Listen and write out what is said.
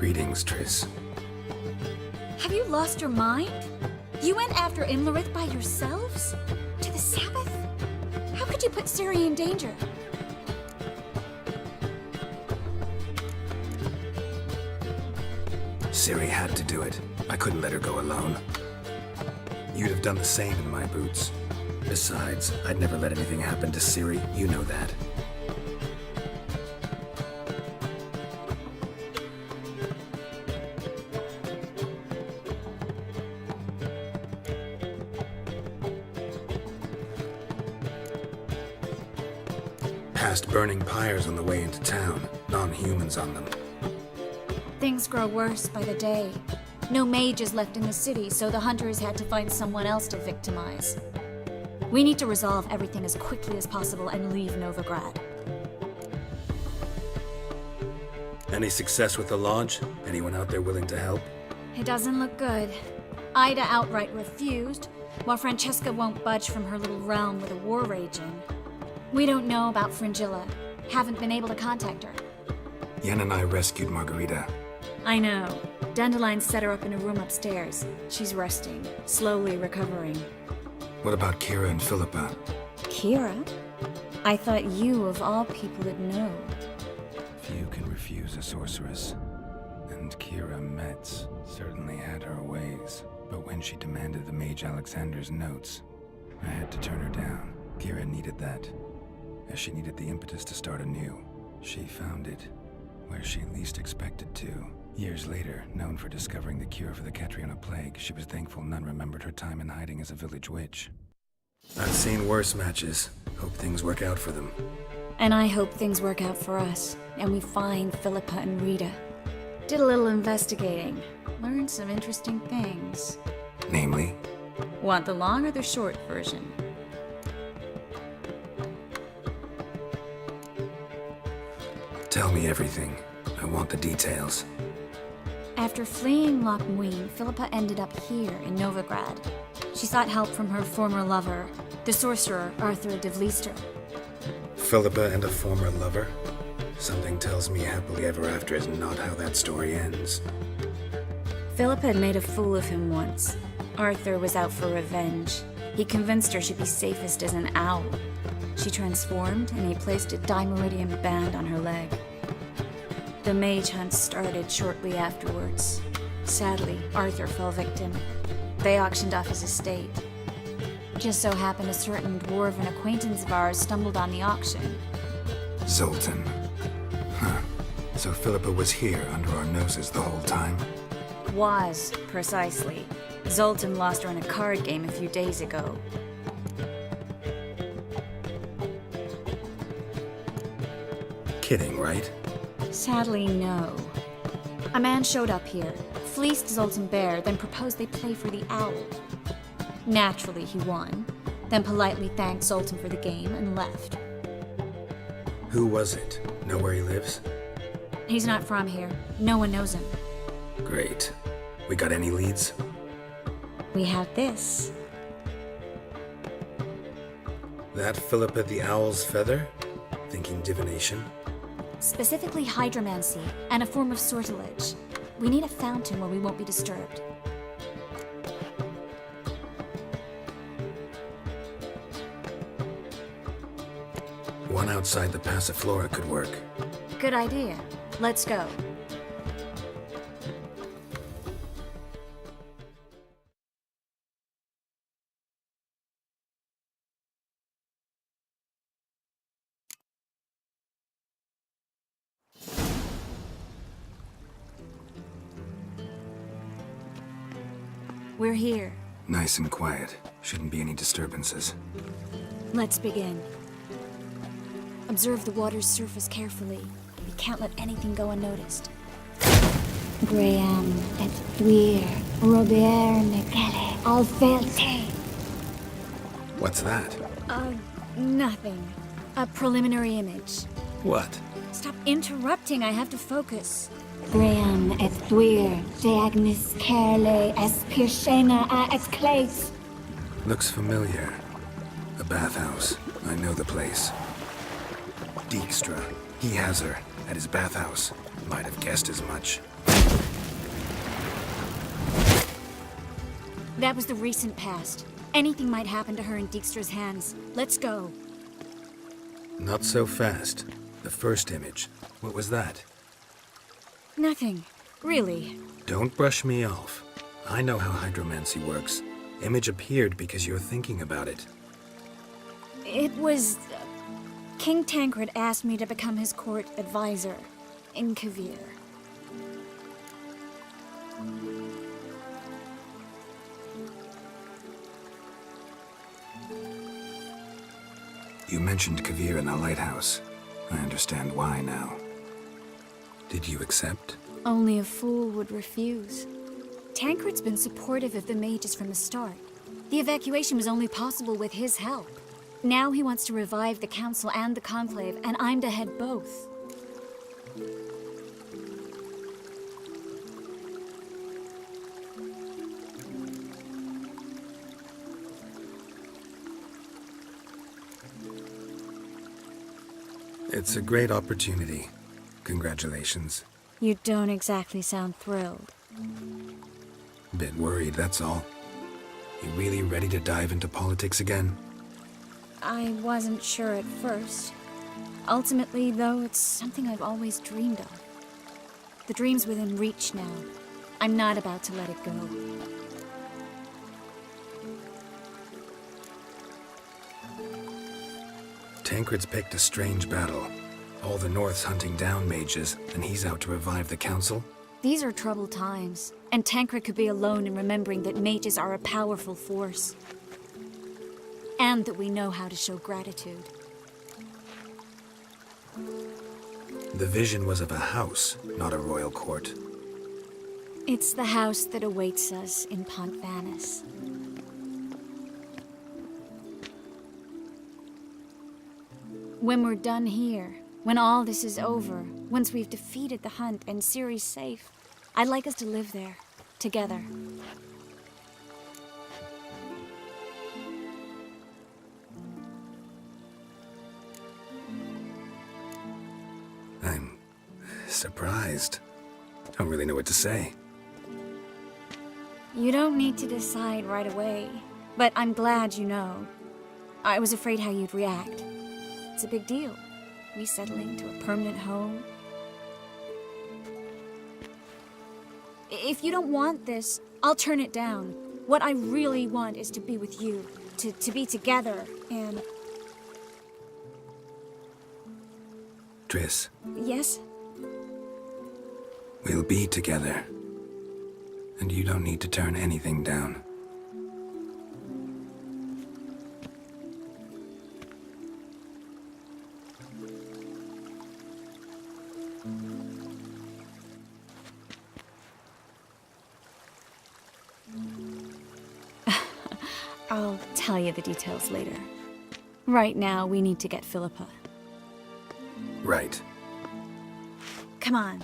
Greetings, Triss. Have you lost your mind? You went after Imlerith by yourselves? To the Sabbath? How could you put Ciri in danger? Ciri had to do it. I couldn't let her go alone. You'd have done the same in my boots. Besides, I'd never let anything happen to Ciri. You know that. Past burning pyres on the way into town. Non-humans on them. Things grow worse by the day. No mages left in the city, so the hunters had to find someone else to victimize. We need to resolve everything as quickly as possible and leave Novigrad. Any success with the lodge? Anyone out there willing to help? It doesn't look good. Ida outright refused, while Francesca won't budge from her little realm with a war raging. We don't know about Fringilla. Haven't been able to contact her. Yen and I rescued Margarita. I know. Dandelion set her up in a room upstairs. She's resting, slowly recovering. What about Kira and Philippa? Kira? I thought you, of all people, would know. Few can refuse a sorceress. And Kira Metz certainly had her ways. But when she demanded the Mage Alexander's notes, I had to turn her down. Kira needed that, as she needed the impetus to start anew. She found it where she least expected to. Years later, known for discovering the cure for the Catriona plague, she was thankful none remembered her time in hiding as a village witch. I've seen worse matches. Hope things work out for them. And I hope things work out for us, and we find Philippa and Rita. Did a little investigating. Learned some interesting things. Namely? Want the long or the short version? Tell me everything. I want the details. After fleeing Loch Muin, Philippa ended up here in Novigrad. She sought help from her former lover, the sorcerer Arthur de Vlister. Philippa and a former lover? Something tells me happily ever after is not how that story ends. Philippa had made a fool of him once. Arthur was out for revenge. He convinced her she'd be safest as an owl. She transformed, and he placed a dimeridium band on her leg. The mage hunt started shortly afterwards. Sadly, Arthur fell victim. They auctioned off his estate. Just so happened a certain dwarven acquaintance of ours stumbled on the auction. Zoltan. Huh. So Philippa was here under our noses the whole time? Was, precisely. Zoltan lost her in a card game a few days ago. Kidding, right? Sadly, no. A man showed up here, fleeced Zoltan bare, then proposed they play for the owl. Naturally, he won, then politely thanked Zoltan for the game and left. Who was it? Know where he lives? He's not from here. No one knows him. Great. We got any leads? We have this. That Philippa the Owl's feather? Thinking divination? Specifically hydromancy, and a form of sortilege. We need a fountain where we won't be disturbed. One outside the Passiflora could work. Good idea. Let's go. We're here. Nice and quiet. Shouldn't be any disturbances. Let's begin. Observe the water's surface carefully. We can't let anything go unnoticed. Graham et Thuir, Robert Mekele, Alfelte. What's that? Nothing. A preliminary image. What? Stop interrupting, I have to focus. Graham et Thuir, de Agnes Kerle, es Pirshena a exclais. Looks familiar. A bathhouse. I know the place. Dijkstra. He has her. At his bathhouse. Might have guessed as much. That was the recent past. Anything might happen to her in Dijkstra's hands. Let's go. Not so fast. The first image. What was that? Nothing. Really. Don't brush me off. I know how hydromancy works. Image appeared because you're thinking about it. It was... King Tancred asked me to become his court advisor in Kavir. You mentioned Kavir in the lighthouse. I understand why now. Did you accept? Only a fool would refuse. Tancred's been supportive of the mages from the start. The evacuation was only possible with his help. Now he wants to revive the Council and the Conclave, and I'm to head both. It's a great opportunity. Congratulations. You don't exactly sound thrilled. Bit worried, that's all. You really ready to dive into politics again? I wasn't sure at first. Ultimately, though, it's something I've always dreamed of. The dream's within reach now. I'm not about to let it go. Tancred's picked a strange battle. All the North's hunting down mages, and he's out to revive the Council? These are troubled times, and Tancred could be alone in remembering that mages are a powerful force. And that we know how to show gratitude. The vision was of a house, not a royal court. It's the house that awaits us in Pont Vanis. When we're done here, when all this is over, once we've defeated the hunt and Ciri's safe, I'd like us to live there, together. I'm surprised. Don't really know what to say. You don't need to decide right away, but I'm glad you know. I was afraid how you'd react. It's a big deal. We settling to a permanent home. If you don't want this, I'll turn it down. What I really want is to be with you, to be together, and... Triss, Yes? we'll be together. And you don't need to turn anything down. I'll tell you the details later. Right now, we need to get Philippa. Right. Come on.